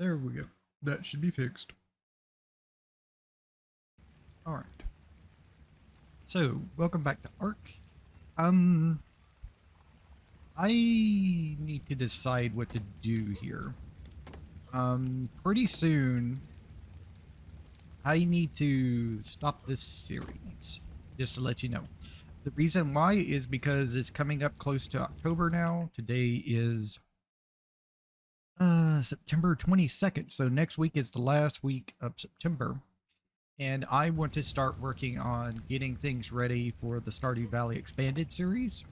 There we go. That should be fixed. All right. So, welcome back to Ark. I need to decide what to do here. Pretty soon, I need to stop this series, just to let you know. The reason why is because it's coming up close to October now. Today is September 22nd, so next week is the last week of September. And I want to start working on getting things ready for the Stardew Valley Expanded series.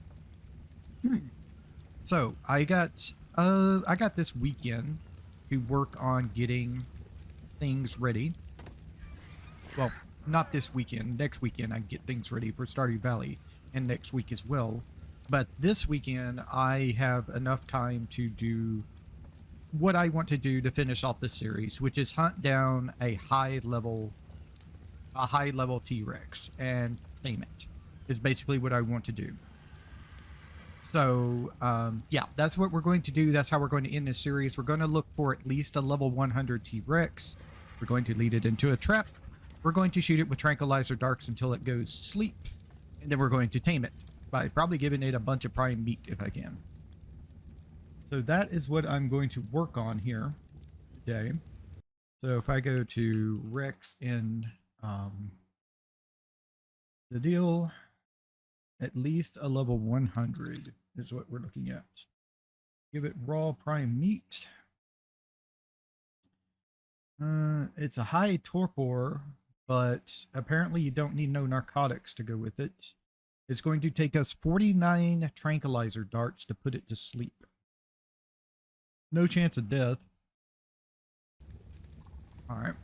So I got this weekend to work on getting things ready. Well, not this weekend. Next weekend I get things ready for Stardew Valley, and next week as well. But this weekend I have enough time to do what I want to do to finish off this series, which is hunt down a high level T-Rex and tame it. Is basically what I want to do. So yeah, that's what we're going to do. That's how we're going to end this series. We're going to look for at least a level 100 T-Rex. We're going to lead it into a trap. We're going to shoot it with tranquilizer darts until it goes to sleep, and then we're going to tame it by probably giving it a bunch of prime meat if I can. So that is what I'm going to work on here today. So if I go to Rex and the deal, at least a level 100 is what we're looking at. Give it raw prime meat. It's a high torpor, but apparently you don't need no narcotics to go with it. It's going to take us 49 tranquilizer darts to put it to sleep. No chance of death. All right.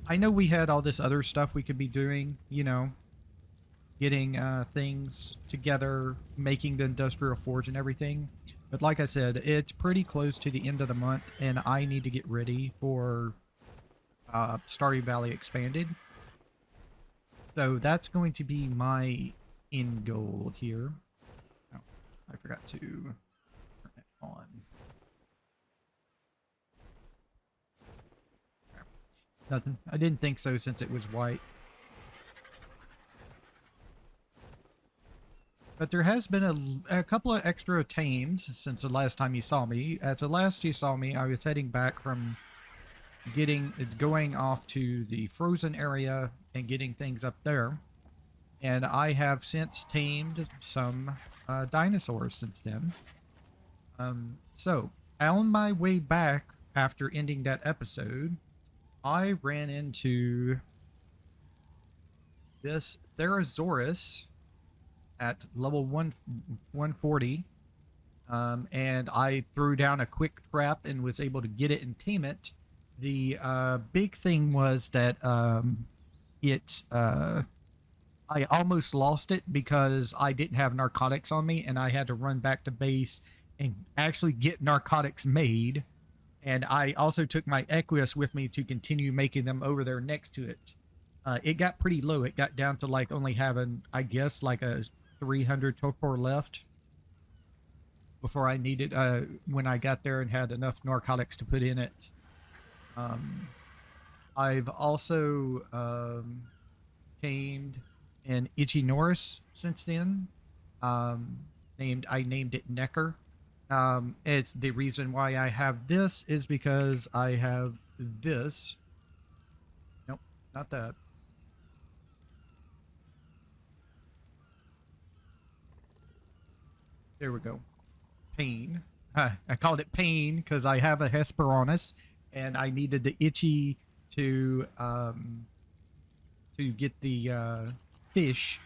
I know we had all this other stuff we could be doing, you know, getting things together, making the industrial forge and everything. But like I said, it's pretty close to the end of the month, and I need to get ready for Stardew Valley Expanded. So that's going to be my end goal here. Oh, I forgot to turn it on. Okay. Nothing. I didn't think so since it was white. But there has been a couple of extra tames since the last time you saw me. At the last you saw me, I was heading back from going off to the frozen area and getting things up there. And I have since tamed some dinosaurs since then. So, on my way back after ending that episode, I ran into this Therosaurus at level 140, and I threw down a quick trap and was able to get it and tame it. The big thing was that I almost lost it because I didn't have narcotics on me, and I had to run back to base and actually get narcotics made. And I also took my Equus with me to continue making them over there next to it. It got pretty low. It got down to like only having, I guess, like a 300 torpor left before I needed when I got there and had enough narcotics to put in it. I've also tamed an Echinosaurus since then. I named it Necker. It's the reason why I have this is because I have this. Nope, not that. There we go. Pain. I called it Pain because I have a Hesperornis, and I needed the Itchy to get the fish.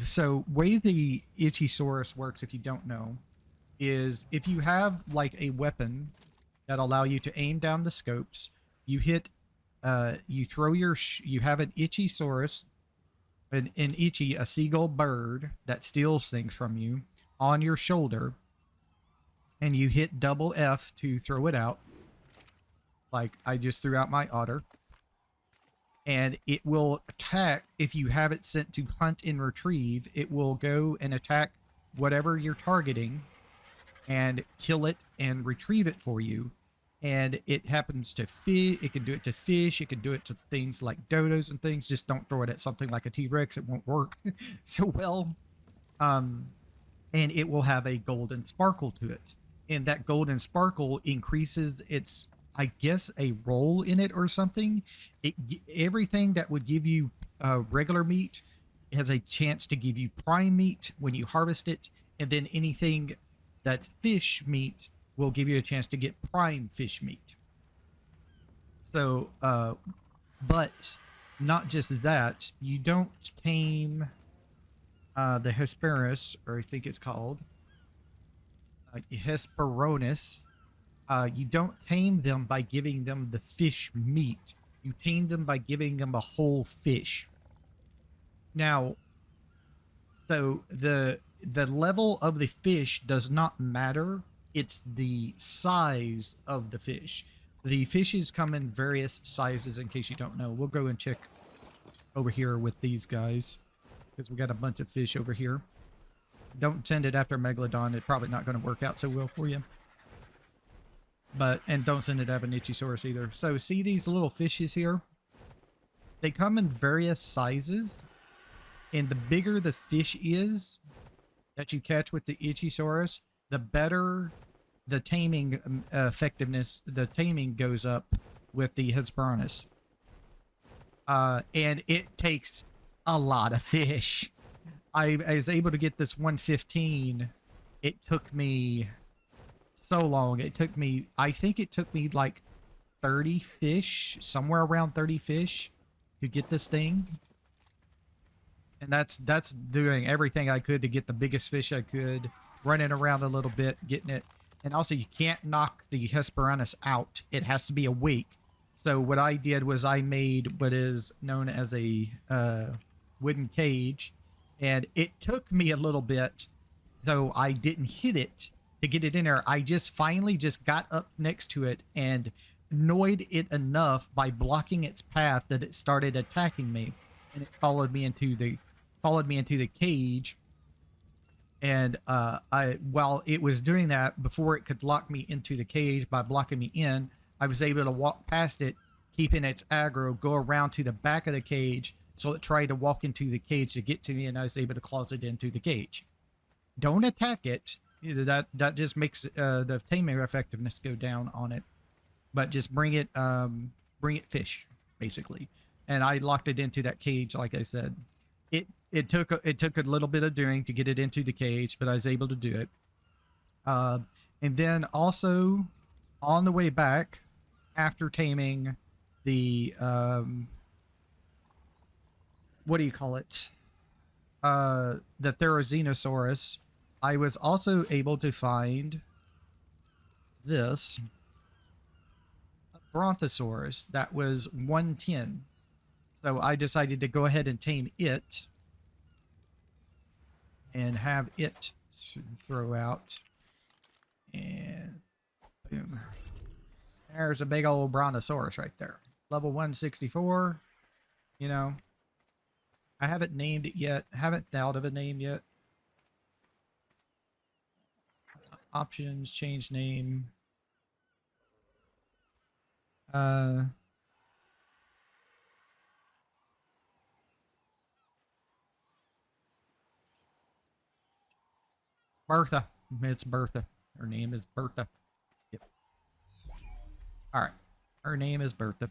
So way the Ichthyosaurus works, if you don't know, is if you have like a weapon that allow you to aim down the scopes, you hit, you throw you have an Ichthyosaurus, an Ichi, a seagull bird that steals things from you, on your shoulder, and you hit double F to throw it out, like I just threw out my otter, and it will attack. If you have it sent to hunt and retrieve, it will go and attack whatever you're targeting, and kill it and retrieve it for you. And it happens to fish. It can do it to fish. It can do it to things like dodos and things. Just don't throw it at something like a T-Rex. It won't work so well. And it will have a golden sparkle to it. And that golden sparkle increases its, I guess, a roll in it or something. Everything that would give you regular meat has a chance to give you prime meat when you harvest it. And then anything that fish meat will give you a chance to get prime fish meat. So, but not just that, you don't tame the Hesperus, or I think it's called Hesperornis. You don't tame them by giving them the fish meat. You tame them by giving them a whole fish. Now, so the level of the fish does not matter. It's the size of the fish. The fishes come in various sizes, in case you don't know. We'll go and check over here with these guys, because we got a bunch of fish over here. Don't send it after Megalodon. It's probably not going to work out so well for you. And don't send it after Nichisaurus either. So see these little fishes here? They come in various sizes. And the bigger the fish is that you catch with the Ichisaurus, the better the taming effectiveness, the taming goes up with the Hesperornis. And it takes a lot of fish. I was able to get this 115. It took me so long. It took me, I think it took me like 30 fish, somewhere around 30 fish to get this thing. And that's doing everything I could to get the biggest fish I could, running around a little bit, getting it. And also, you can't knock the Hesperornis out. It has to be awake. So what I did was I made what is known as a wooden cage. And it took me a little bit, so I didn't hit it to get it in there. I just finally just got up next to it and annoyed it enough by blocking its path that it started attacking me. And it followed me into the cage. And while it was doing that, before it could lock me into the cage by blocking me in, I was able to walk past it, keeping its aggro, go around to the back of the cage, so it tried to walk into the cage to get to me, and I was able to close it into the cage. Don't attack it. That just makes the taming effectiveness go down on it. But just bring it fish, basically. And I locked it into that cage, like I said. It took a little bit of doing to get it into the cage, but I was able to do it. And then also on the way back, after taming the what do you call it? The Therizinosaurus, I was also able to find this Brontosaurus that was 110. So I decided to go ahead and tame it and have it throw out. And boom. There's a big old Brontosaurus right there. Level 164. You know, I haven't named it yet. Haven't thought of a name yet. Options, change name. Bertha. It's Bertha. Her name is Bertha. Yep. All right. Her name is Bertha.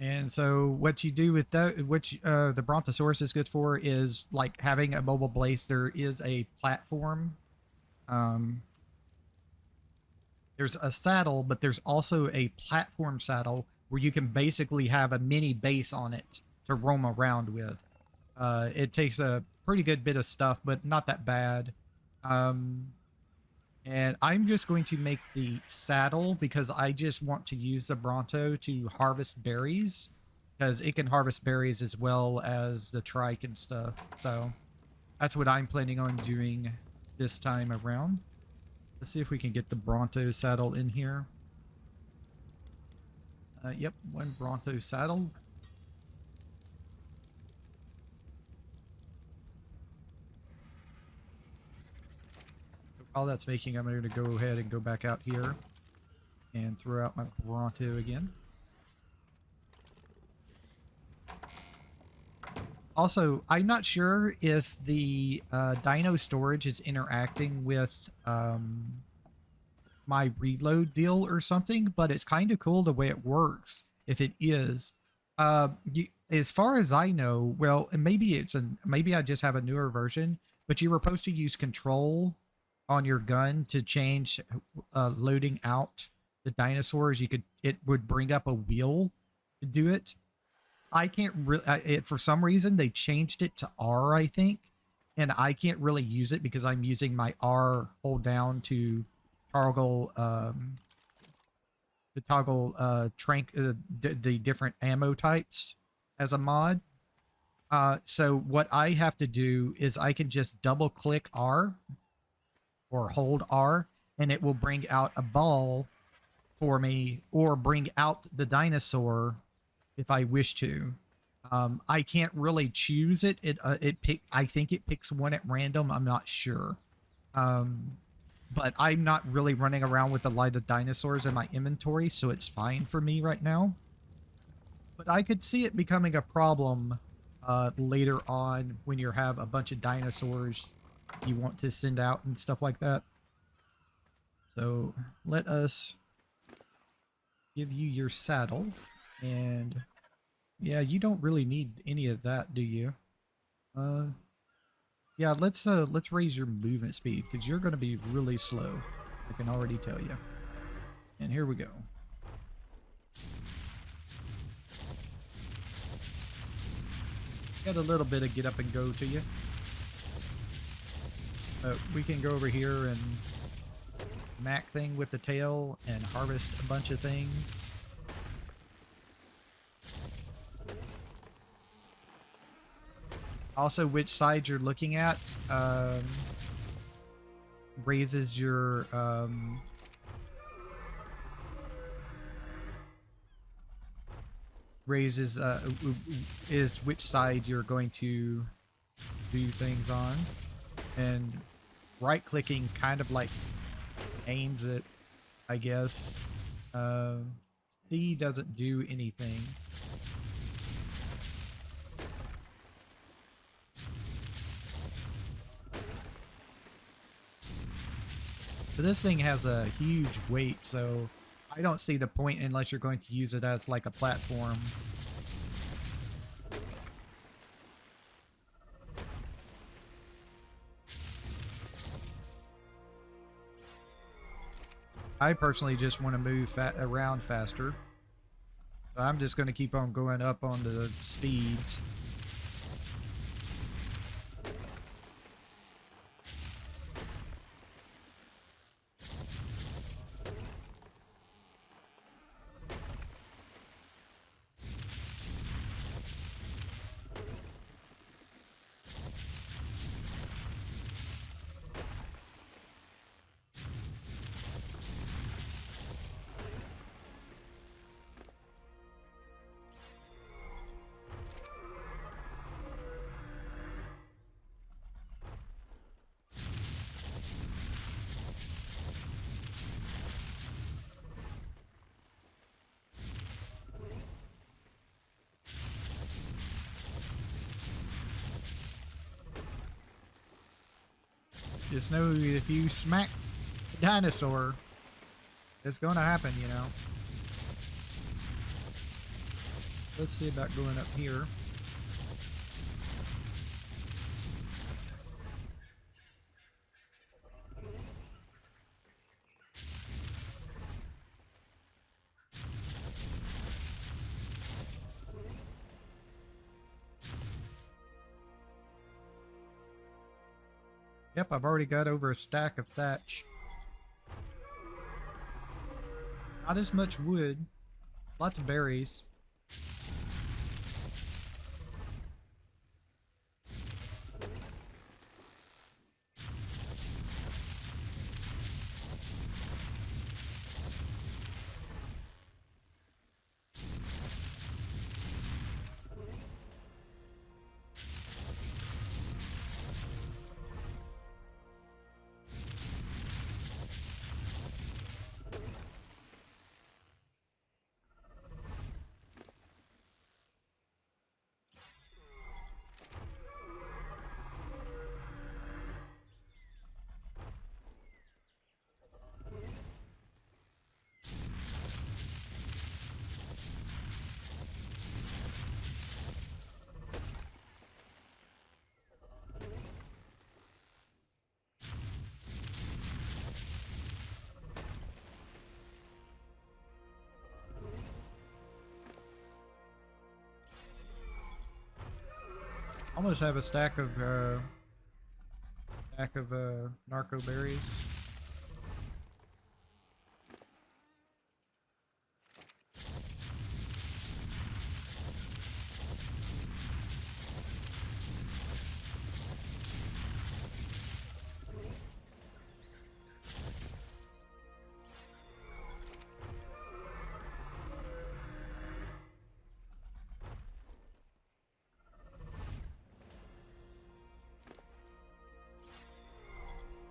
And so what you do with that, which the Brontosaurus is good for, is like having a mobile base. There is a platform. There's a saddle, but there's also a platform saddle where you can basically have a mini base on it to roam around with. It takes a pretty good bit of stuff, but not that bad. And I'm just going to make the saddle because I just want to use the Bronto to harvest berries, because it can harvest berries as well as the trike and stuff. So that's what I'm planning on doing this time around. Let's see if we can get the Bronto saddle in here. Yep, one Bronto saddle. All that's making, I'm going to go ahead and go back out here and throw out my Bronto again. Also, I'm not sure if the Dino Storage is interacting with my reload deal or something, but it's kind of cool the way it works if it is. As far as I know, well, and maybe I just have a newer version, but you were supposed to use control on your gun to change loading out the dinosaurs. It would bring up a wheel to do it. I can't really, for some reason they changed it to R, I think, and I can't really use it because I'm using my R hold down to toggle the different ammo types as a mod. So what I have to do is I can just double click R or hold R, and it will bring out a ball for me, or bring out the dinosaur if I wish to. I can't really choose it. I think it picks one at random. I'm not sure. But I'm not really running around with a lot of dinosaurs in my inventory, so it's fine for me right now. But I could see it becoming a problem later on when you have a bunch of dinosaurs you want to send out and stuff like that. So let us give you your saddle, and yeah, you don't really need any of that, do you? Yeah, let's raise your movement speed, because you're going to be really slow. I can already tell you. And here we go. Got a little bit of get up and go to you. We can go over here and smack thing with the tail and harvest a bunch of things. Also, which side you're looking at raises your is which side you're going to do things on, and right clicking kind of like aims it, I guess. C doesn't do anything. So this thing has a huge weight, so I don't see the point unless you're going to use it as like a platform. I personally just want to move around faster. So I'm just going to keep on going up on the speeds. Just know if you smack a dinosaur, it's gonna happen, you know. Let's see about going up here. Yep, I've already got over a stack of thatch. Not as much wood. Lots of berries. Almost have a stack of narco berries.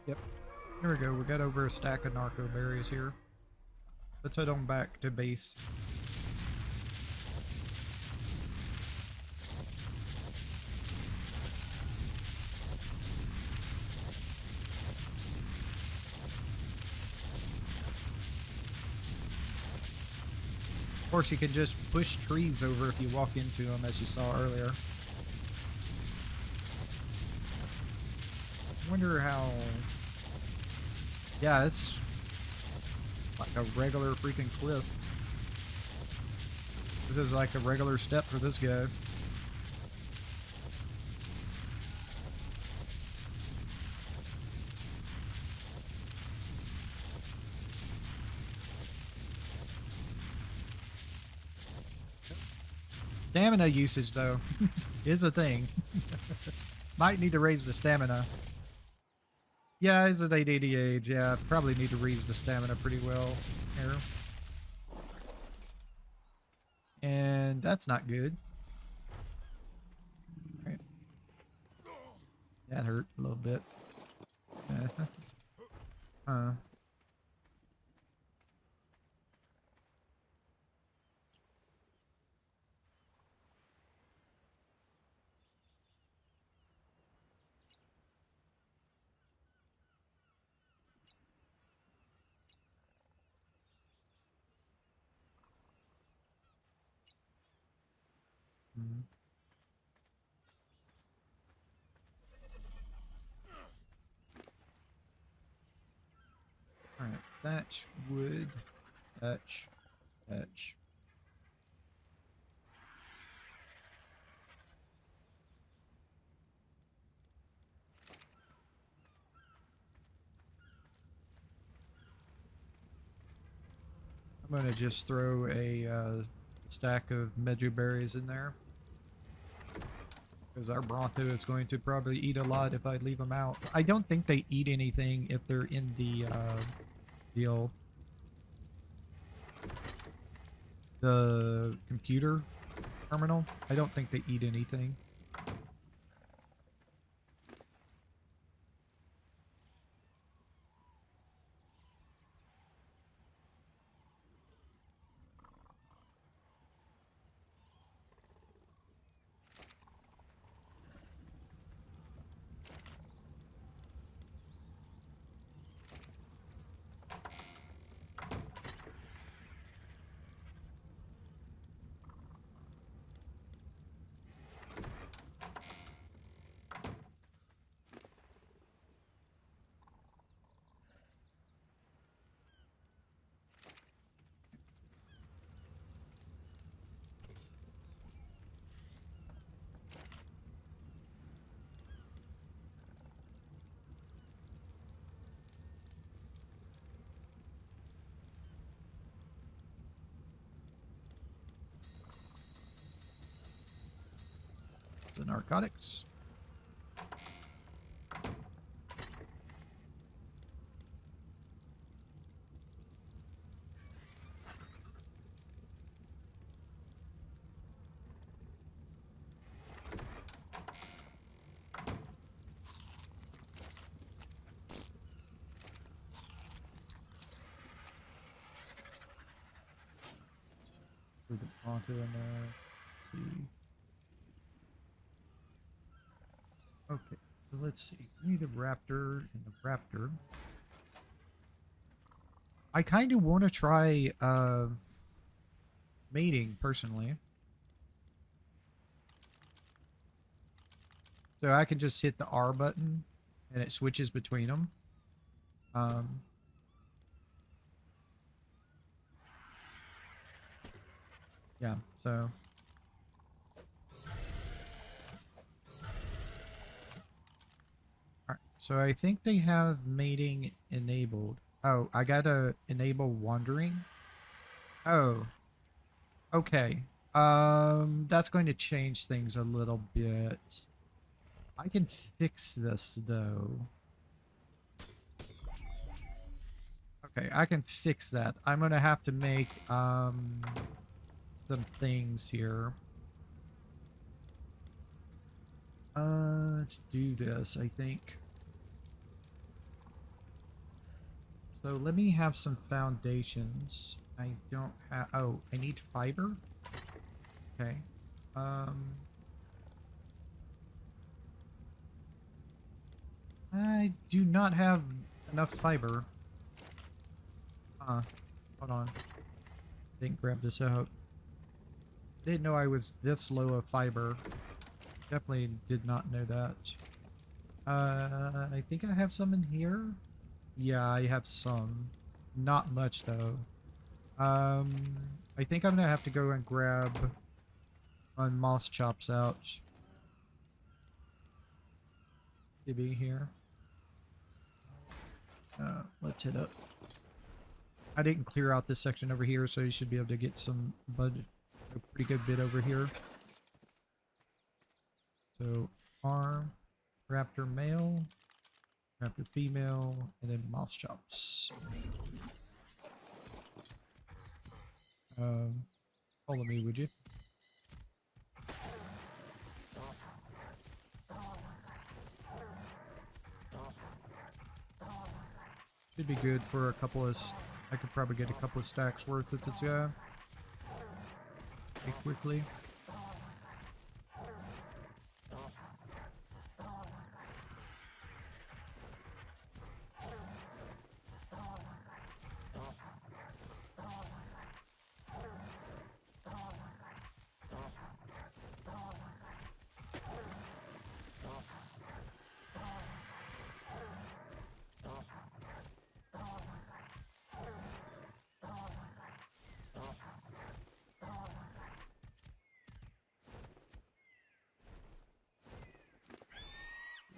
Yep. There we go. We got over a stack of narco berries here. Let's head on back to base. Of course, you can just push trees over if you walk into them, as you saw earlier. I wonder how... Yeah, it's like a regular freaking cliff. This is like a regular step for this guy. Stamina usage, though, is a thing. Might need to raise the stamina. Yeah, it's an 880 age. Yeah, probably need to raise the stamina pretty well here. And that's not good. All right. That hurt a little bit. I'm All right, thatch, wood, thatch, thatch. I'm gonna just throw a stack of medu berries in there, because our Bronto is going to probably eat a lot if I leave them out. I don't think they eat anything if they're in the deal. The computer terminal. I don't think they eat anything. The narcotics. Put the Bronto in there. Let's see. Okay, so let's see. Give me the raptor and the raptor. I kind of want to try mating personally. So I can just hit the R button and it switches between them. Yeah, so So I think they have mating enabled. Oh, I gotta enable wandering. Oh, okay. That's going to change things a little bit. I can fix this though. Okay, I can fix that. I'm gonna have to make some things here. To do this, I think. So let me have some foundations. I don't have, oh, I need fiber? Okay. I do not have enough fiber. Hold on. Didn't grab this out. Didn't know I was this low of fiber. Definitely did not know that. I think I have some in here. Yeah, I have some. Not much though. I think I'm gonna have to go and grab my moss chops out. To be here. Let's hit up. I didn't clear out this section over here, so you should be able to get some bud, a pretty good bit over here. So arm, raptor male, raptor female, and then mouse chops. Follow me, would you? Should be good for a couple of. I could probably get a couple of stacks worth of this guy. Pretty quickly.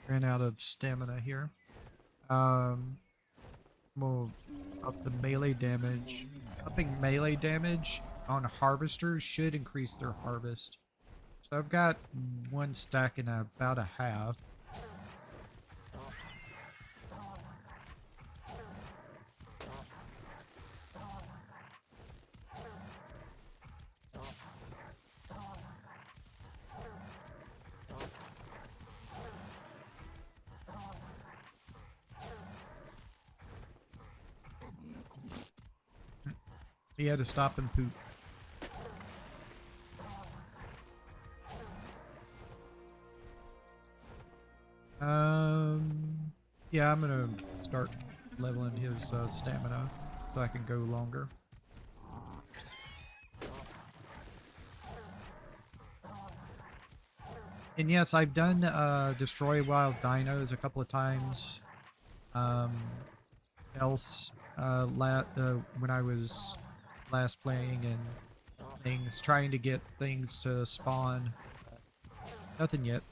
Ran out of stamina here. We'll up the melee damage. Upping melee damage on harvesters should increase their harvest. So I've got one stack and about a half. He had to stop and poop. Yeah, I'm gonna start leveling his stamina so I can go longer. And yes, I've done destroy wild dinos a couple of times. Else, when I was last playing and things, trying to get things to spawn. Nothing yet.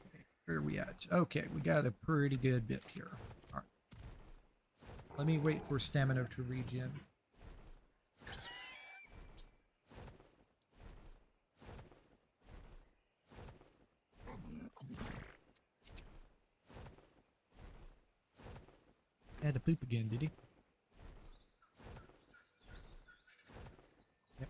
Okay, where are we at? Okay, we got a pretty good bit here. All right. Let me wait for stamina to regen. Had to poop again, did he? Yep.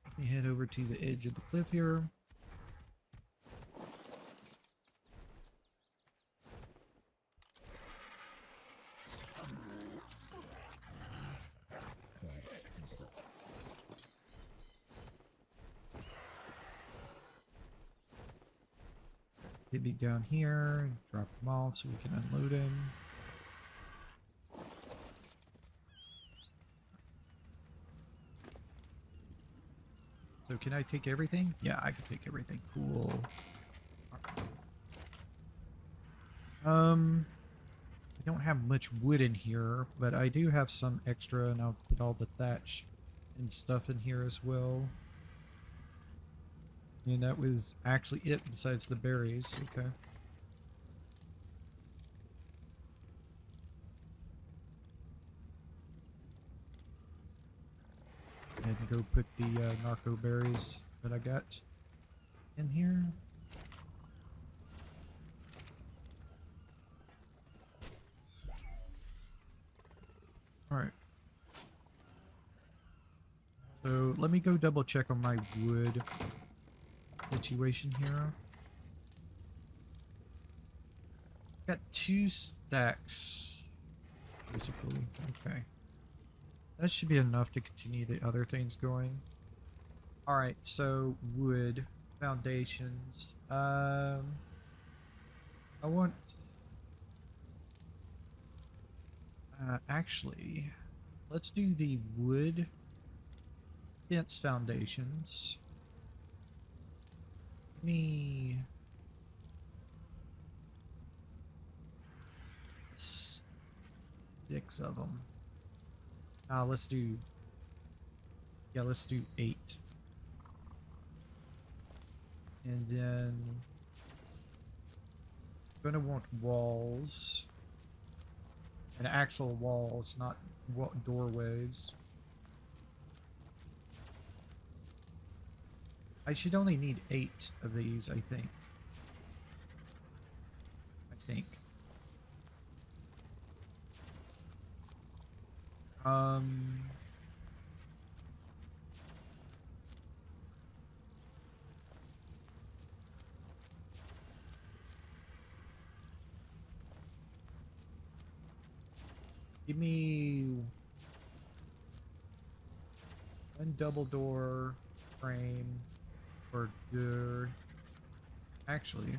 Let me head over to the edge of the cliff here. He'd be down here, drop them off so we can unload him. So can I take everything? Yeah, I can take everything. Cool. I don't have much wood in here, but I do have some extra, and I'll put all the thatch and stuff in here as well. And that was actually it besides the berries. Okay. And go put the narco berries that I got in here. Alright. So let me go double check on my wood situation here. Got 2 stacks, basically. Okay. That should be enough to continue the other things going. Alright, so wood, foundations. I want... actually, let's do the wood fence foundations. Give me 6 of them. Let's do... yeah, let's do 8. And then... I'm gonna want walls. And actual walls, not doorways. I should only need 8 of these, I think. Give me 1 double door frame for door. Actually,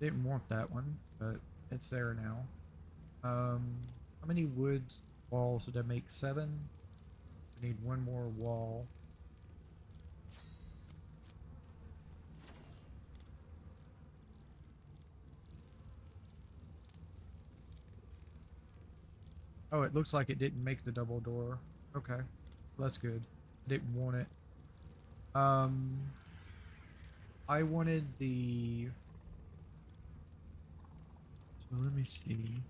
didn't want that one, but it's there now. How many wood walls did I make? 7? I need 1 more wall. Oh, it looks like it didn't make the double door. Okay, that's good. Didn't want it. I wanted the... so let me see.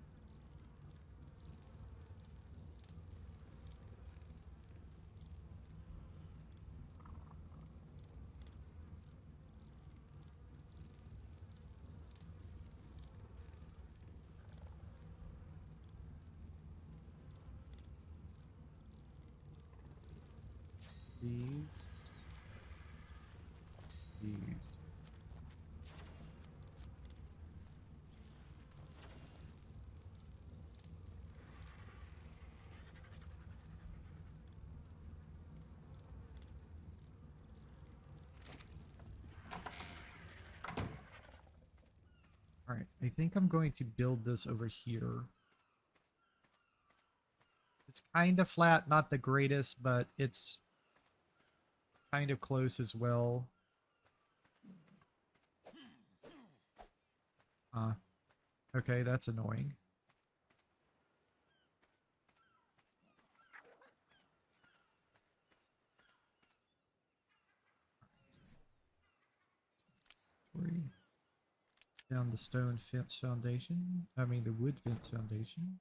These. Alright, I think I'm going to build this over here. It's kind of flat, not the greatest, but it's kind of close as well. Okay, that's annoying. Down the stone fence foundation. I mean the wood fence foundation.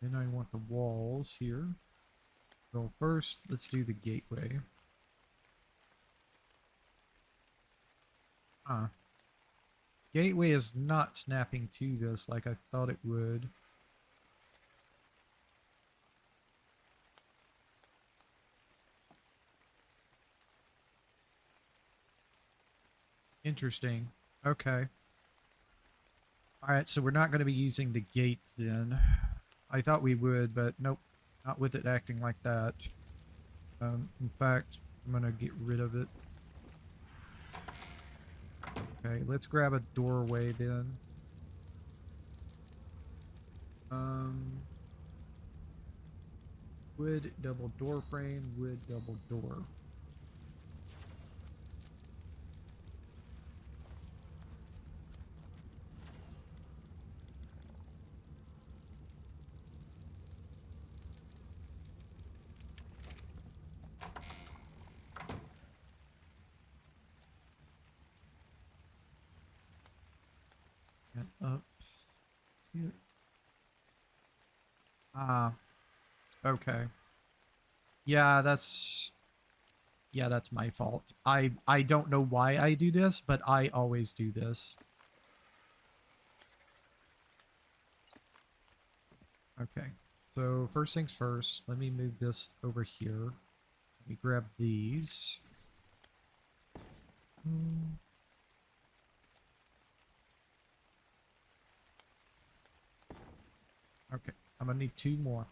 Then I want the walls here. So first, let's do the gateway. Gateway is not snapping to this like I thought it would. Interesting. Okay. Alright, so we're not going to be using the gate then. I thought we would, but nope. Not with it acting like that. In fact, I'm going to get rid of it. Okay, let's grab a doorway then. Wood double door frame, wood double door. And up. See it? Ah, okay. Yeah, that's my fault. I don't know why I do this, but I always do this. Okay. So first things first, let me move this over here. Let me grab these. Okay, I'm gonna need 2 more.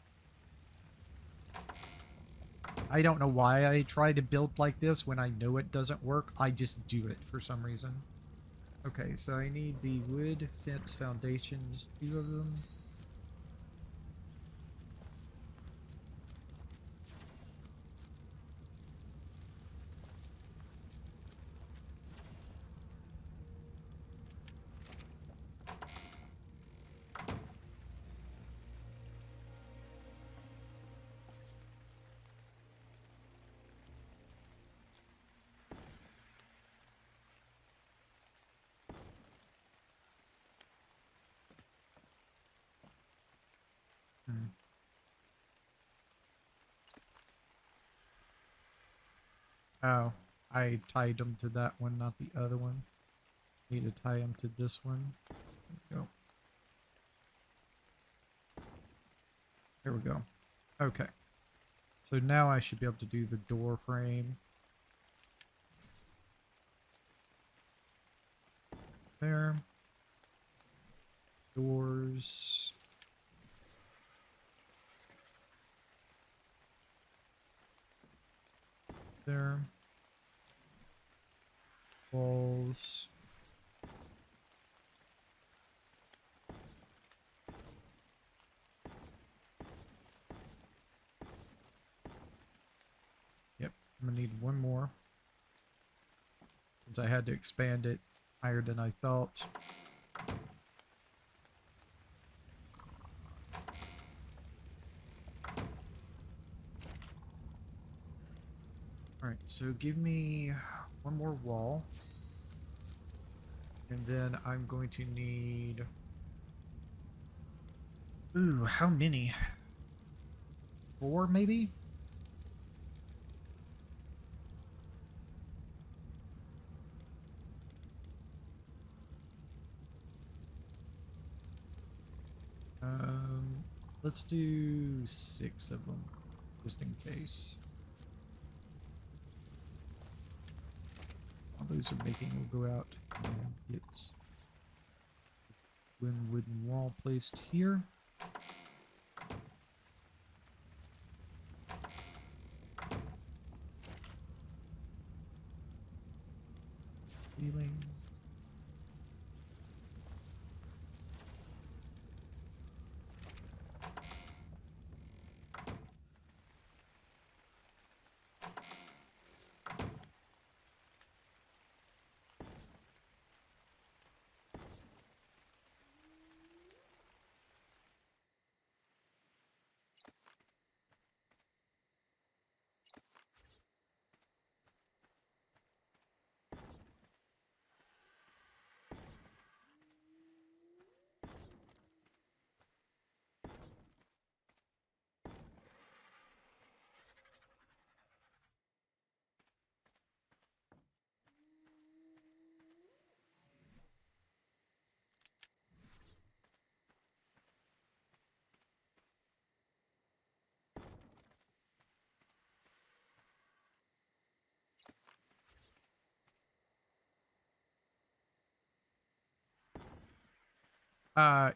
I don't know why I try to build like this when I know it doesn't work. I just do it for some reason. Okay, so I need the wood fence foundations, 2 of them. Oh, I tied them to that one, not the other one. Need to tie them to this one. There we go. There we go. Okay. So now I should be able to do the door frame. There. Doors. There. Walls. Yep, I'm gonna need 1 more. Since I had to expand it higher than I thought. Alright, so give me 1 more wall. And then I'm going to need... Ooh, how many? 4 maybe? Let's do 6 of them, just in case. All those are making will go out and get one wooden wall placed here. Ceilings.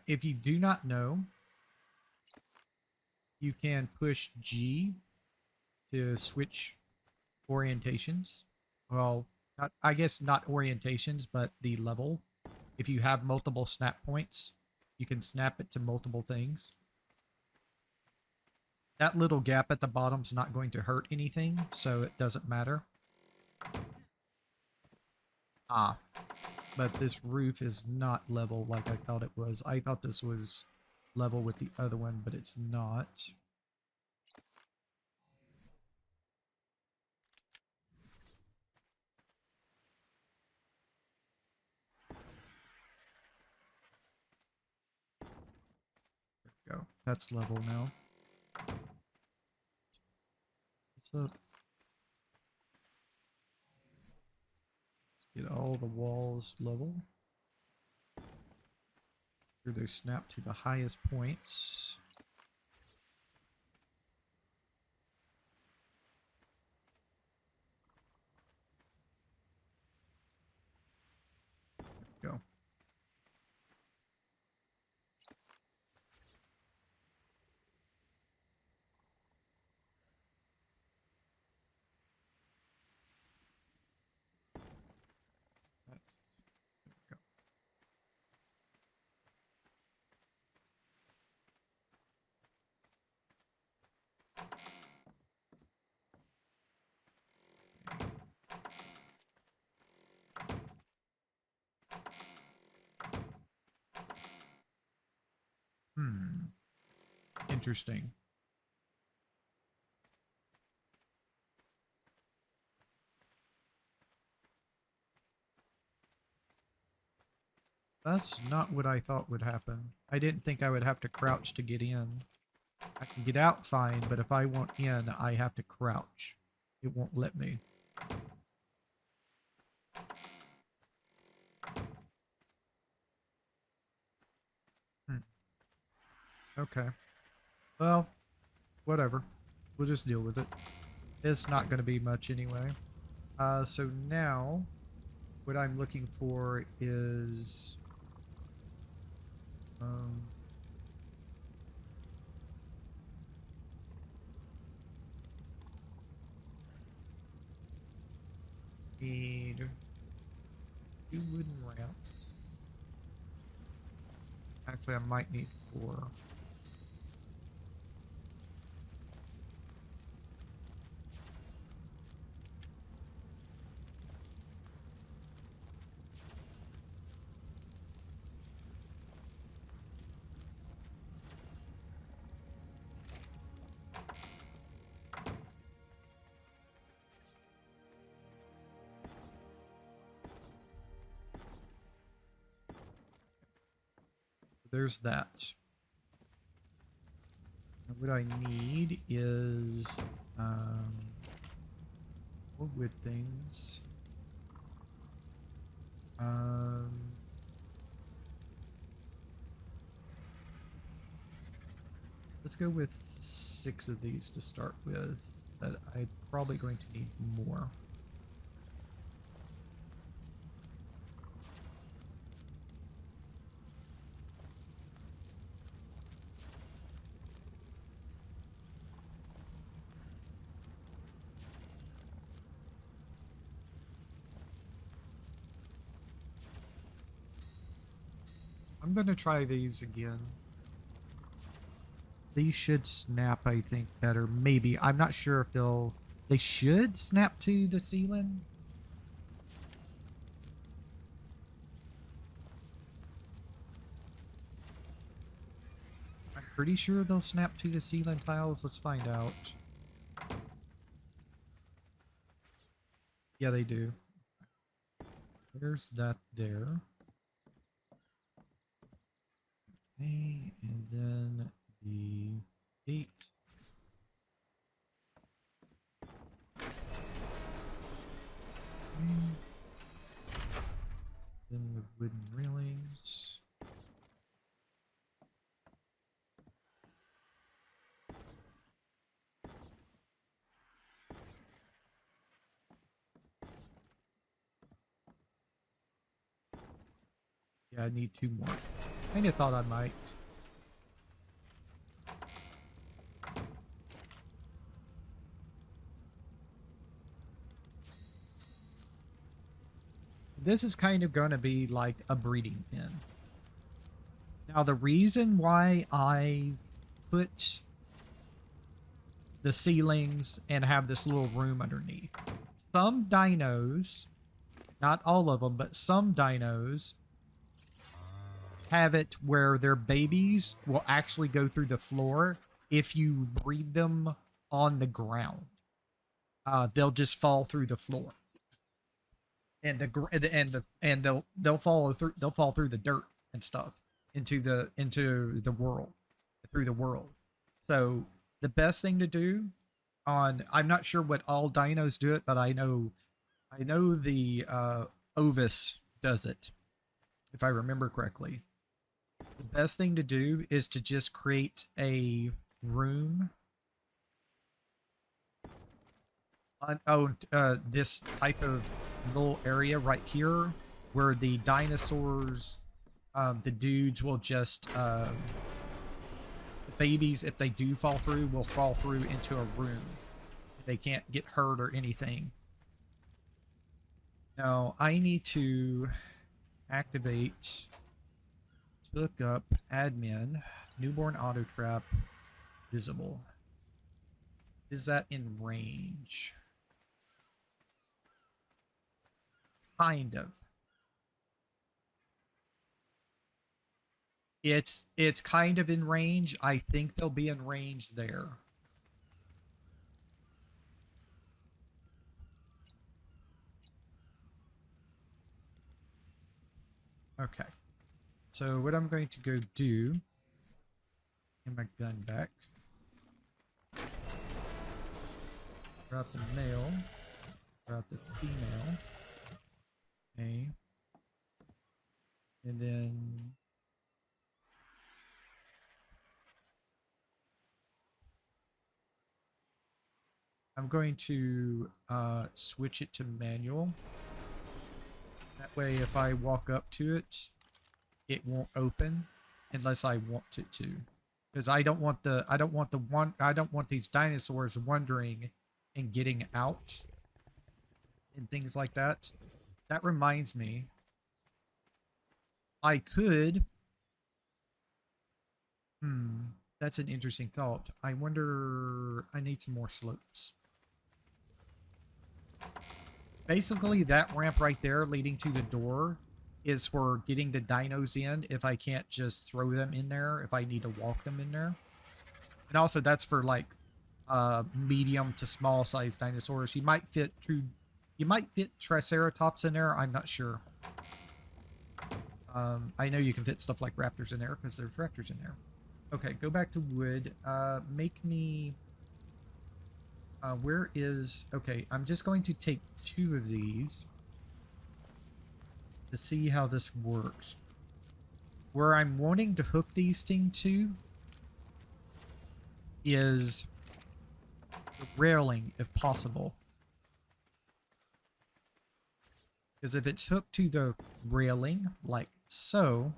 If you do not know, you can push G to switch orientations. Well, not, I guess not orientations, but the level. If you have multiple snap points, you can snap it to multiple things. That little gap at the bottom's not going to hurt anything, so it doesn't matter. Ah, but this roof is not level like I thought it was. I thought this was level with the other one, but it's not. There we go. That's level now. What's up? Let's get all the walls level. Here they snap to the highest points. There we go. That's, there we go. Interesting. That's not what I thought would happen. I didn't think I would have to crouch to get in. I can get out fine, but if I want in, I have to crouch. It won't let me. Okay. Well, whatever. We'll just deal with it. It's not going to be much anyway. So now, what I'm looking for is... need 2 wooden ramps. Actually, I might need 4. There's that. And what I need is more wood things. Let's go with 6 of these to start with, but I'm probably going to need more. I'm going to try these again. These should snap, I think, better. Maybe. I'm not sure if they'll... They should snap to the ceiling. I'm pretty sure they'll snap to the ceiling tiles. Let's find out. Yeah, they do. There's that there. Okay, and then the gate. Okay. Then the wooden railings. Yeah, I need 2 more. Kinda thought I might. This is kind of going to be like a breeding pen. Now, the reason why I put the ceilings and have this little room underneath. Some dinos, not all of them, but some dinos have it where their babies will actually go through the floor if you breed them on the ground. They'll just fall through the floor. And they'll fall through the dirt and stuff into the world, through the world. So the best thing to do I'm not sure what all dinos do it, but I know the Ovis does it, if I remember correctly. The best thing to do is to just create a room on this type of little area right here where the dinosaurs, the dudes will just the babies, if they do fall through, will fall through into a room. They can't get hurt or anything. Now I need to activate, look up admin, newborn auto trap, visible. Is that in range? Kind of. It's kind of in range. I think they'll be in range there. Okay. So what I'm going to go do, get my gun back. Drop the male. Drop the female. Okay. And then I'm going to switch it to manual. That way if I walk up to it, it won't open unless I want it to. Because I don't want these dinosaurs wandering and getting out and things like that. That reminds me, I could, that's an interesting thought. I wonder, I need some more slopes. Basically, that ramp right there leading to the door is for getting the dinos in if I can't just throw them in there, if I need to walk them in there. And also that's for like medium to small size dinosaurs. You might fit Triceratops in there, I'm not sure. I know you can fit stuff like raptors in there because there's raptors in there. Okay, go back to wood. Make me... where is... Okay, I'm just going to take 2 of these to see how this works. Where I'm wanting to hook these things to is the railing, if possible. Because if it's hooked to the railing, like so,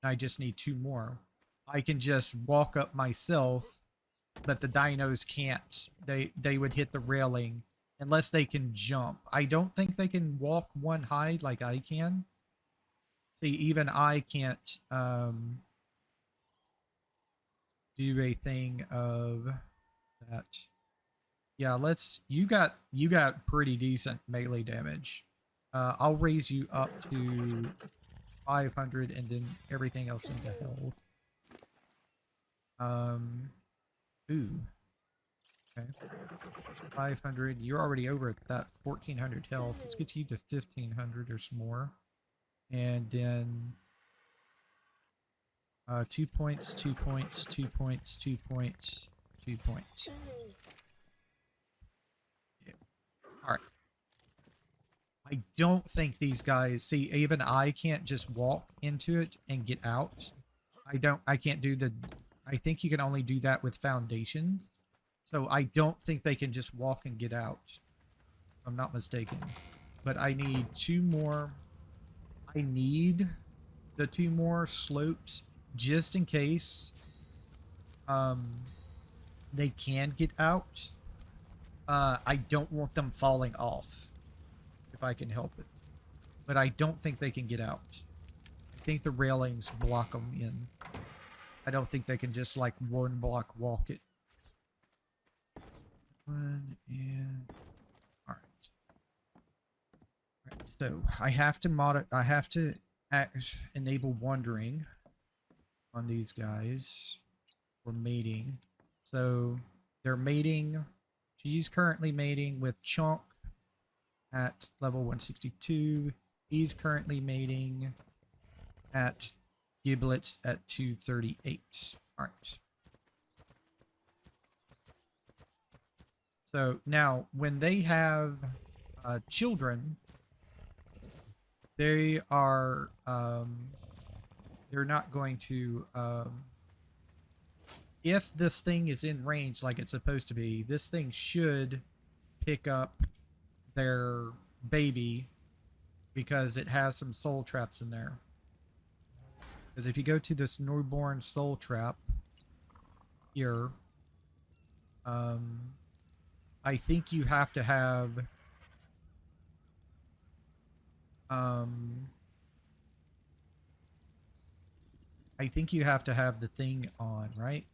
and I just need 2 more, I can just walk up myself, but the dinos can't. They would hit the railing unless they can jump. I don't think they can walk one high like I can. See, even I can't do a thing of that. Yeah, you got pretty decent melee damage. I'll raise you up to 500 and then everything else into health. Ooh. Okay. 500. You're already over at that 1400 health. Let's get you to 1500 or some more. And then 2 points, 2 points, 2 points, 2 points, 2 points. Yeah. Alright. I don't think these guys... See, even I can't just walk into it and get out. I can't do the... I think you can only do that with foundations. So I don't think they can just walk and get out. If I'm not mistaken. But I need 2 more. I need the two more slopes just in case um they can get out. I don't want them falling off if I can help it. But I don't think they can get out. I think the railings block them in. I don't think they can just like one block walk it. One and all right. All right. So I have to enable wandering on these guys for mating. So they're mating. She's currently mating with Chunk at level 162. He's currently mating at Giblets at 238. All right. So now, when they have children, they are they're not going to if this thing is in range like it's supposed to be, this thing should pick up their baby because it has some soul traps in there. Because if you go to this newborn soul trap here, I think you have to have I think you have to have the thing on, right?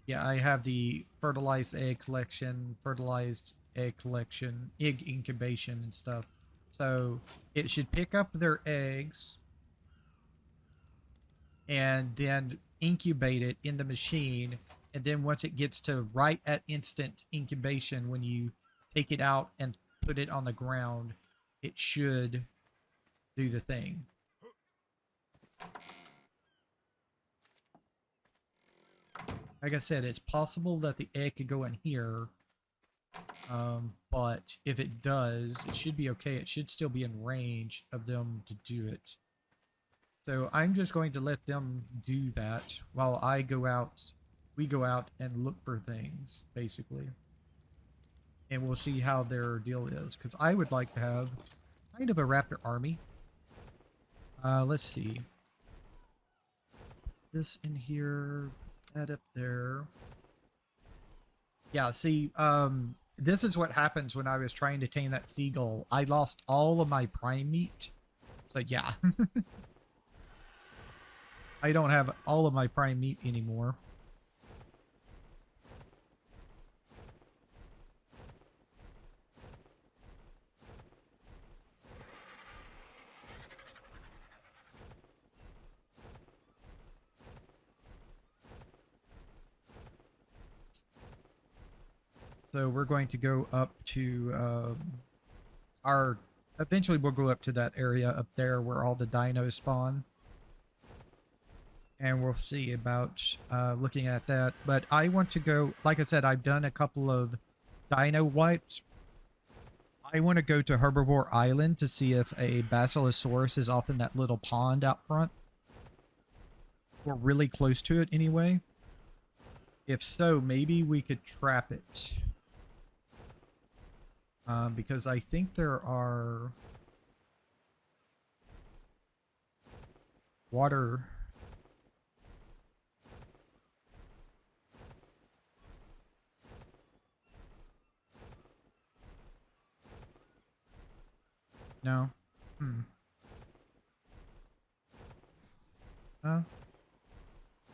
Yeah, I have the fertilized egg collection, egg incubation and stuff. So it should pick up their eggs and then incubate it in the machine. And then once it gets to right at instant incubation, when you take it out and put it on the ground, it should do the thing. Like I said, it's possible that the egg could go in here. But if it does, it should be okay. It should still be in range of them to do it. So I'm just going to let them do that while I go out. We go out and look for things, basically. And we'll see how their deal is. Because I would like to have kind of a raptor army. Let's see. This in here. That up there. Yeah, see, this is what happens when I was trying to tame that seagull. I lost all of my prime meat. So yeah. I don't have all of my prime meat anymore. So we're going to go up to eventually we'll go up to that area up there where all the dinos spawn. And we'll see about looking at that. But I want to go, like I said, I've done a couple of dino wipes. I want to go to Herbivore Island to see if a Basilosaurus is off in that little pond out front. We're really close to it anyway. If so, maybe we could trap it. Because I think there are water. No.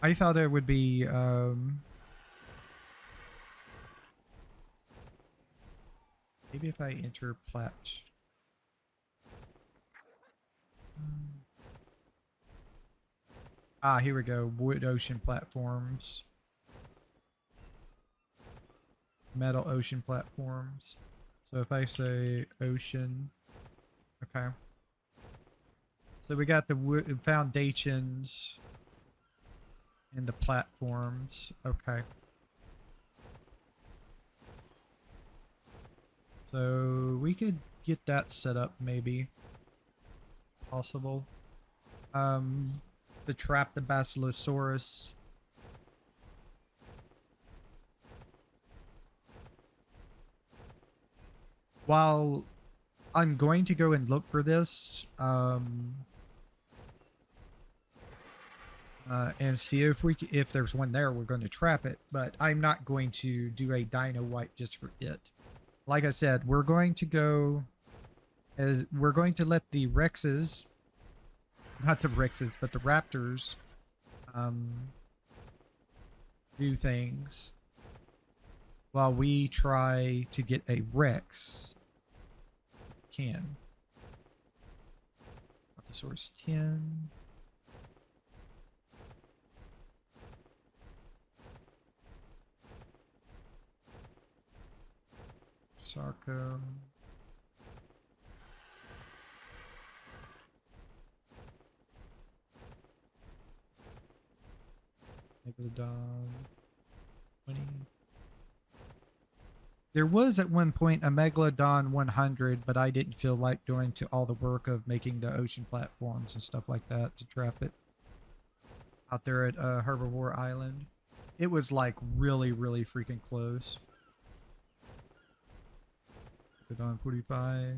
I thought there would be maybe if I enter plat. Here we go. Wood ocean platforms. Metal ocean platforms. So if I say ocean, okay. So we got the wood foundations and the platforms. Okay. So we could get that set up maybe. Possible. To trap the Basilosaurus. while I'm going to go and look for this, and see if there's one there, we're going to trap it. But I'm not going to do a dino wipe just for it. Like I said, we're going to go as we're going to let the Rexes, not the Rexes, but the Raptors, do things while we try to get a Rex. Can. Source 10. Sarco. Megalodon. 20. There was at one point a Megalodon 100, but I didn't feel like doing to all the work of making the ocean platforms and stuff like that to trap it out there at Herbivore Island. It was like really, really freaking close. Megalodon 45.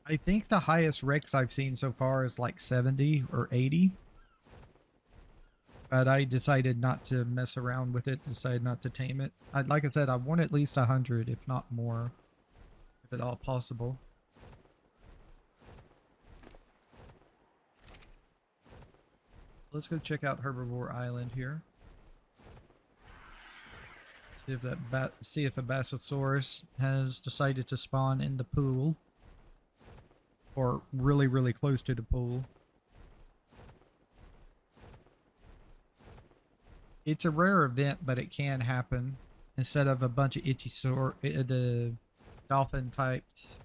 I think the highest Rex I've seen so far is like 70 or 80. But I decided not to mess around with it, decided not to tame it. Like I said, I want at least 100, if not more, if at all possible. Let's go check out Herbivore Island here. See if a Bassosaurus has decided to spawn in the pool. Or really, really close to the pool. It's a rare event, but it can happen. Instead of a bunch of the dolphin types,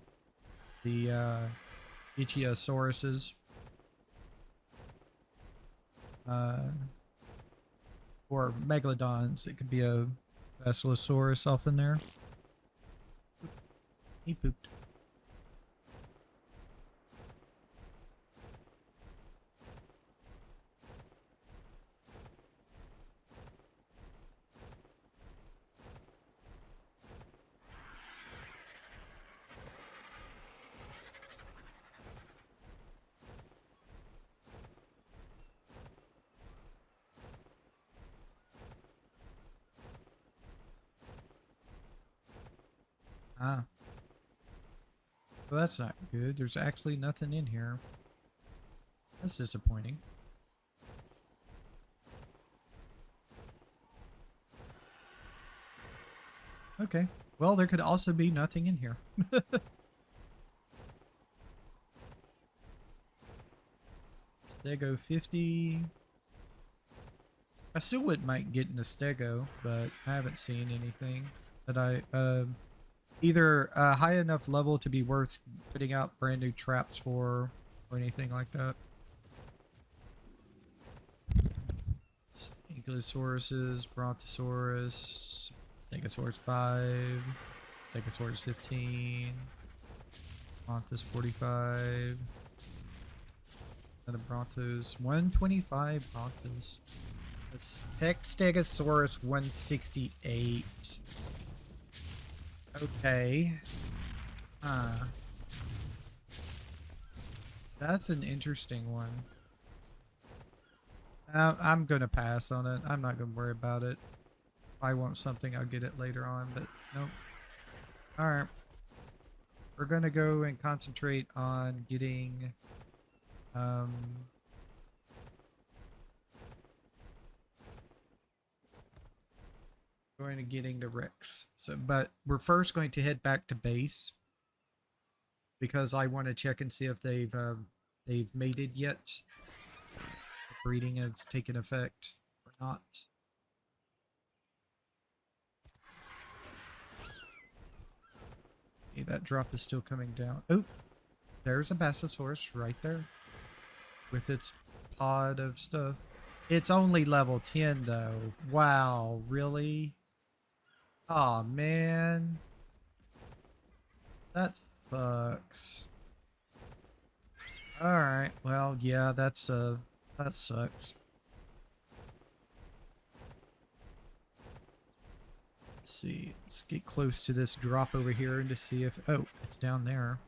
the Ichthysauruses, or megalodons. It could be a Basilosaurus off in there. He pooped. Ah. Well, that's not good. There's actually nothing in here. That's disappointing. Okay. Well, there could also be nothing in here. Stego 50. I still wouldn't mind getting a Stego, but I haven't seen anything that I either a high enough level to be worth putting out brand new traps for or anything like that. Ankylosauruses, Brontosaurus, Stegosaurus 5, Stegosaurus 15, Brontos 45, another Brontos 125 Brontos. Tek Stegosaurus 168. Okay. That's an interesting one. I'm gonna pass on it. I'm not gonna worry about it. If I want something, I'll get it later on, but nope. Alright. We're gonna go and concentrate on getting getting the Rex. So, but we're first going to head back to base because I want to check and see if they've mated yet. breeding has taken effect or not. Okay, that drop is still coming down. Oh, there's a Bassosaurus right there with its pod of stuff. It's only level 10 though. Wow, really? Oh man. That sucks. Alright, well, yeah, that sucks. Let's see. Let's get close to this drop over here and to see if... Oh, it's down there.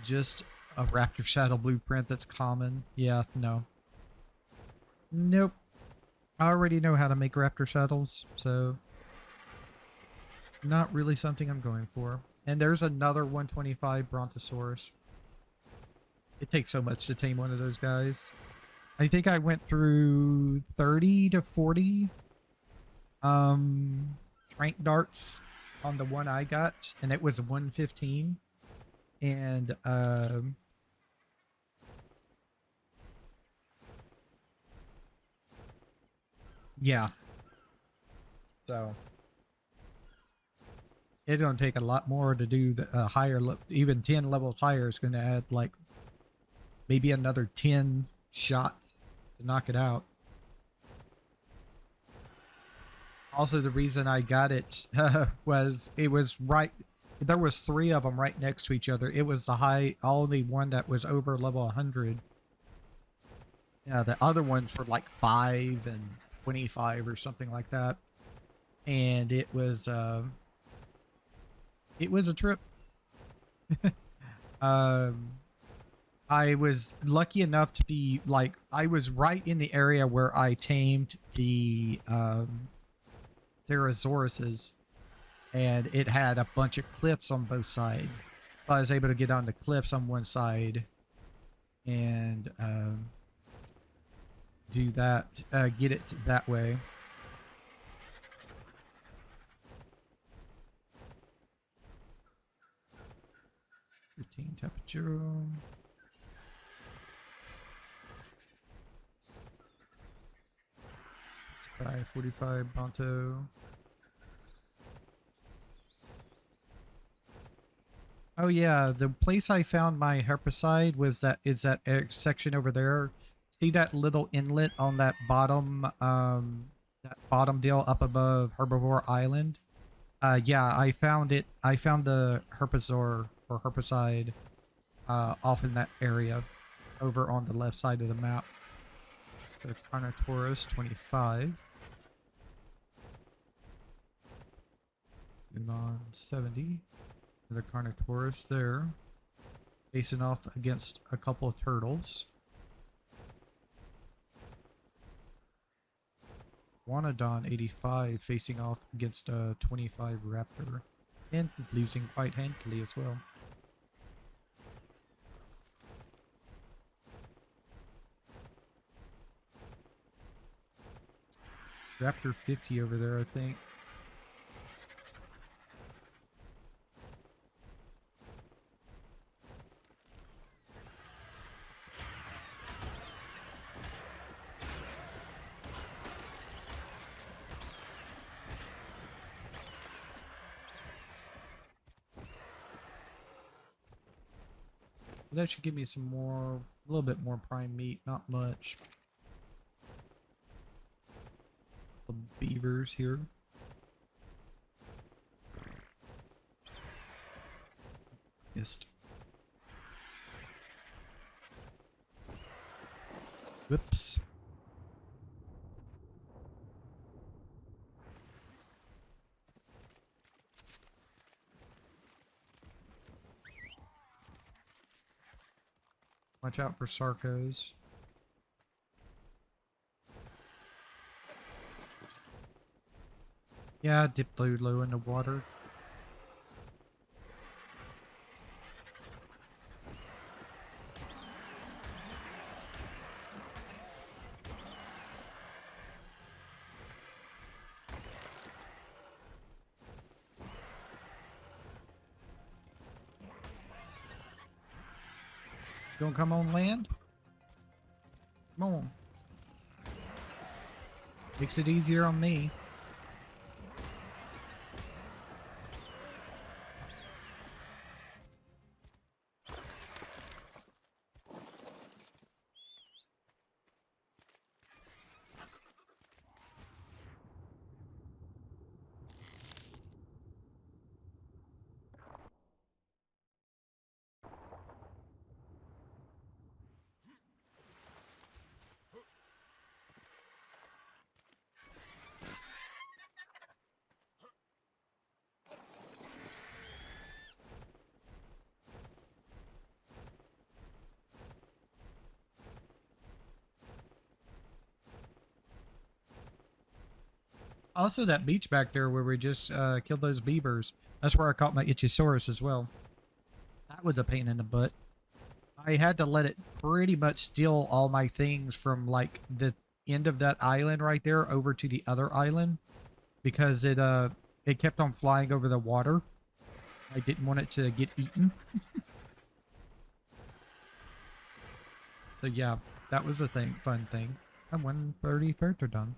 Just a Raptor Shadow blueprint that's common. Yeah, no. Nope. I already know how to make Raptor Saddles, so... Not really something I'm going for. And there's another 125 Brontosaurus. It takes so much to tame one of those guys. I think I went through 30 to 40 trank darts on the one I got, and it was 115. And yeah. So it's gonna take a lot more to do the higher, even 10 levels higher is gonna add like maybe another 10 shots to knock it out. Also, the reason I got it was it was right. There was 3 of them right next to each other. It was the only one that was over level 100. Yeah, the other ones were like 5 and 25 or something like that. And it was a trip. I was lucky enough to be like, I was right in the area where I tamed the Therizauruses, and it had a bunch of cliffs on both sides. So I was able to get on the cliffs on one side and do that, get it that way. Temperature. 45 Bronto. Oh yeah, the place I found my herbicide is that section over there. See that little inlet on that bottom deal up above Herbivore Island? Yeah, I found it. I found the herbicide off in that area over on the left side of the map. So Carnotaurus 25. Unon 70. Another Carnotaurus there. Facing off against a couple of turtles. Wanadon 85 facing off against a 25 Raptor. And losing quite handily as well. Raptor 50 over there, I think. That should give me some more, a little bit more prime meat, not much. The beavers here. Missed. Whoops. Watch out for Sarcos. Yeah, dip low in the water. Don't come on land. Come on. Makes it easier on me. Also, that beach back there where we just killed those beavers. That's where I caught my Ichthyosaurus as well. That was a pain in the butt. I had to let it pretty much steal all my things from like the end of that island right there over to the other island because it kept on flying over the water. I didn't want it to get eaten. So yeah, that was a fun thing. I'm 130 character done.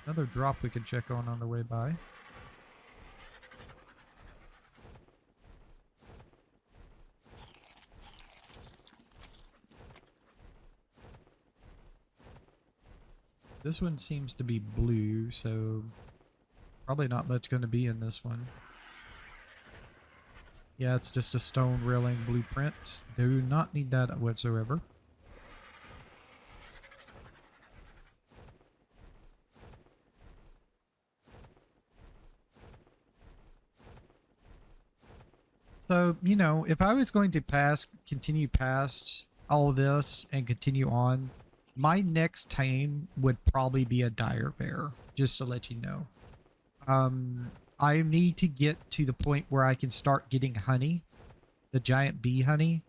Another drop we could check on the way by. This one seems to be blue, so probably not much going to be in this one. Yeah, it's just a stone railing blueprint. Do not need that whatsoever. So, you know, if I was going to continue past all this and continue on, my next tame would probably be a dire bear, just to let you know. I need to get to the point where I can start getting honey, the giant bee honey.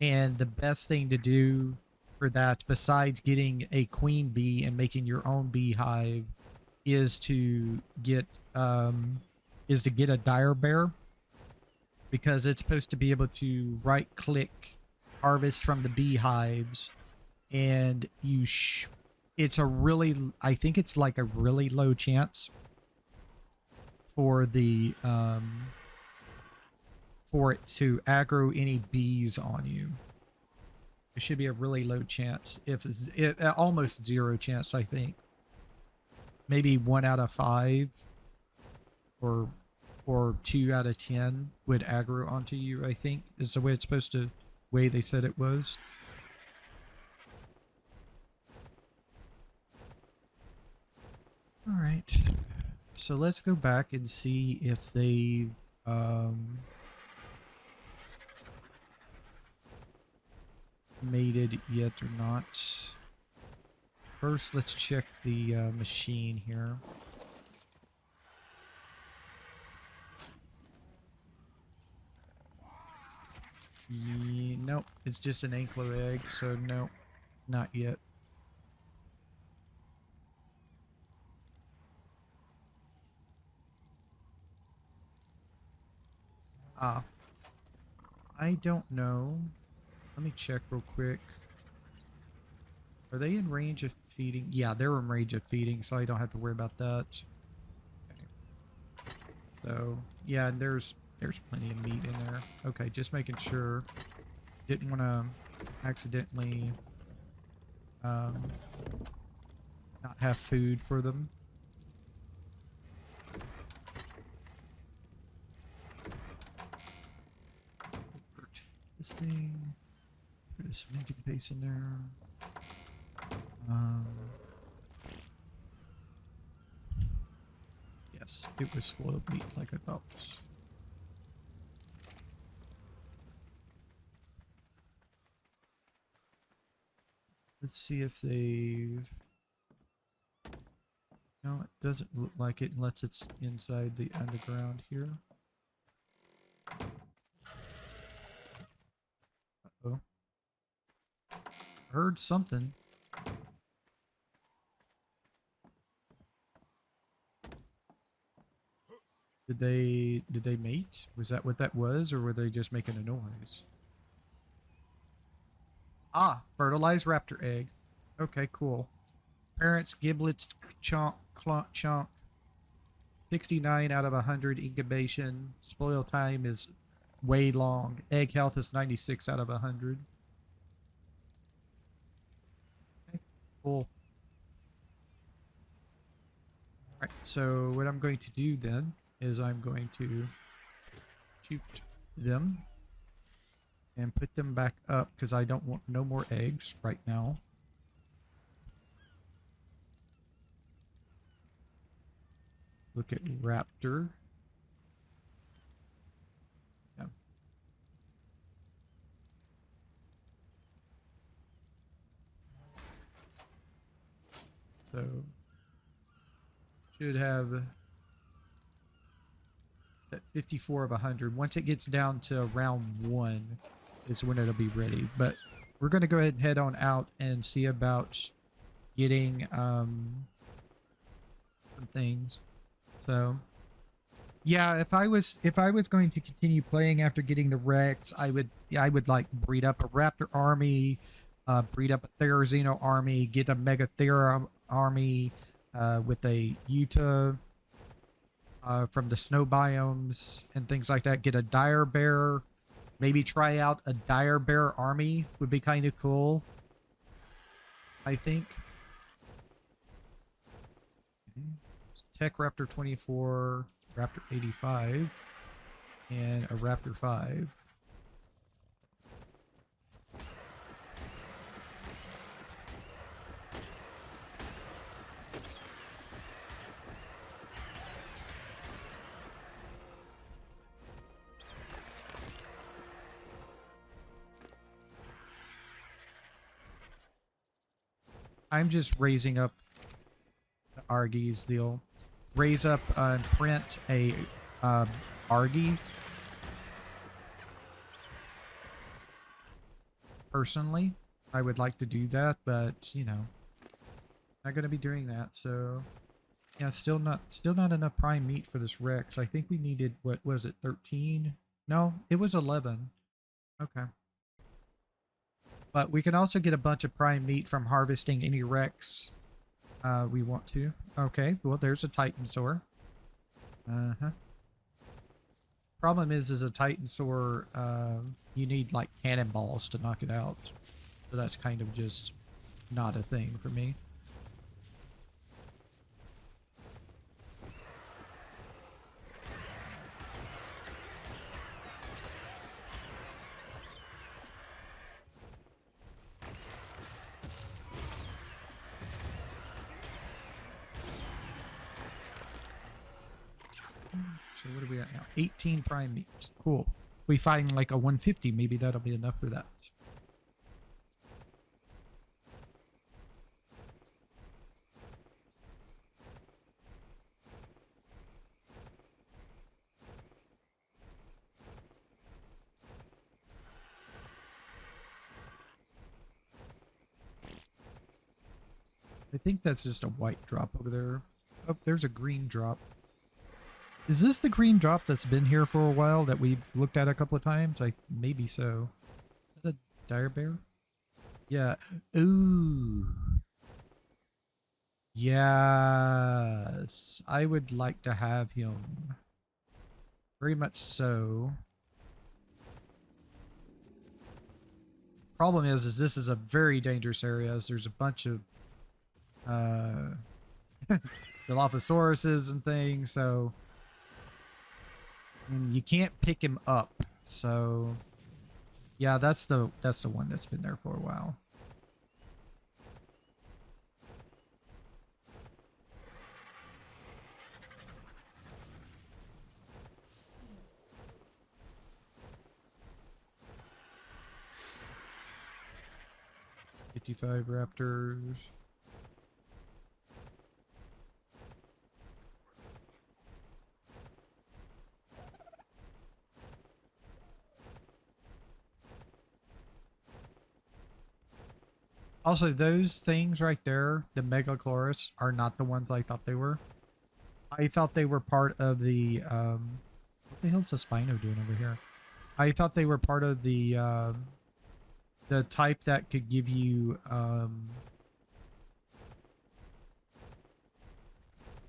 And the best thing to do for that, besides getting a queen bee and making your own beehive, is to get a dire bear. Because it's supposed to be able to right click harvest from the beehives, and it's a really, I think it's like a really low chance for the for it to aggro any bees on you. It should be a really low chance, if almost zero chance, I think. Maybe 1 out of 5 or 2 out of 10 would aggro onto you, I think, is the way it's supposed to, way they said it was. All right. So let's go back and see if they mated yet or not. First, let's check the machine here. Yeah, nope, it's just an anklo egg, so no, not yet. Ah, I don't know. Let me check real quick. Are they in range of feeding? Yeah, they're in range of feeding, so I don't have to worry about that. Okay. So, yeah, and there's plenty of meat in there. Okay, just making sure. Didn't want to accidentally not have food for them. This thing. There's some engine base in there. Yes, it was spoiled meat like I thought. Let's see if they've... No, it doesn't look like it unless it's inside the underground here. Uh-oh. Heard something. Did Did they mate? Was that what that was, or were they just making a noise? Ah, fertilized raptor egg. Okay, cool. Parents giblets chonk clonk chonk. 69 out of 100 incubation. Spoil time is way long. Egg health is 96 out of 100. Okay, cool. All right, so what I'm going to do then is I'm going to shoot them and put them back up because I don't want no more eggs right now. Look at raptor. Yeah. So should have, it's at 54 of 100. Once it gets down to round 1 is when it'll be ready. But we're going to go ahead and head on out and see about getting some things. So yeah, if I was going to continue playing after getting the Rex, I would like breed up a Raptor army, breed up a Therizino army, get a Mega Thera army with a Utah from the snow biomes and things like that. Get a Dire Bear, maybe try out a Dire Bear army would be kind of cool, I think. Tek Raptor 24, Raptor 85, and a Raptor 5. I'm just raising up the Argy's deal. Raise up and print a Argy. Personally, I would like to do that, but you know, not going to be doing that. So yeah, still not enough prime meat for this Rex. I think we needed, what was it, 13? No, it was 11. Okay. But we can also get a bunch of prime meat from harvesting any Rex we want to. Okay, well, there's a Titanosaur. Uh-huh. Problem is a Titanosaur, you need like cannonballs to knock it out. So that's kind of just not a thing for me. So what are we at now? 18 prime meat. Cool. We find like a 150, maybe that'll be enough for that. I think that's just a white drop over there. Oh, there's a green drop. Is this the green drop that's been here for a while that we've looked at a couple of times? Maybe so. Is that a dire bear? Yeah. Ooh. Yes. I would like to have him. Very much so. Problem is this is a very dangerous area. There's a bunch of Dilophosauruses and things, so and you can't pick him up. So yeah, that's the one that's been there for a while. $55 raptors. Also, those things right there, the Megachloris, are not the ones I thought they were. I thought they were part of the, what the hell's the Spino doing over here? I thought they were part of the type that could give you,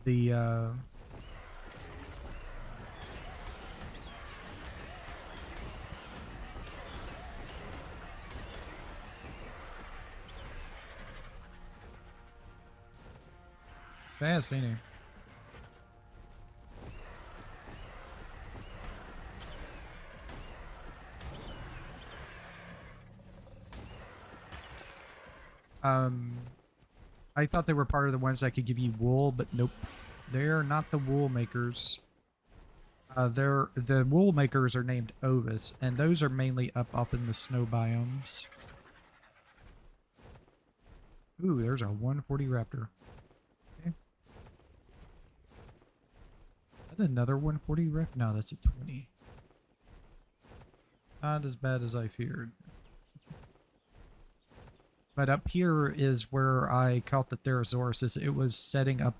the, fast, ain't it? I thought they were part of the ones that could give you wool, but nope. They're not the wool makers. The wool makers are named Ovis, and those are mainly up off in the snow biomes. Ooh, there's a 140 raptor. Okay. Is that another 140 raptor? No, that's a 20. Not as bad as I feared. But up here is where I caught the Therosaurus. It was setting up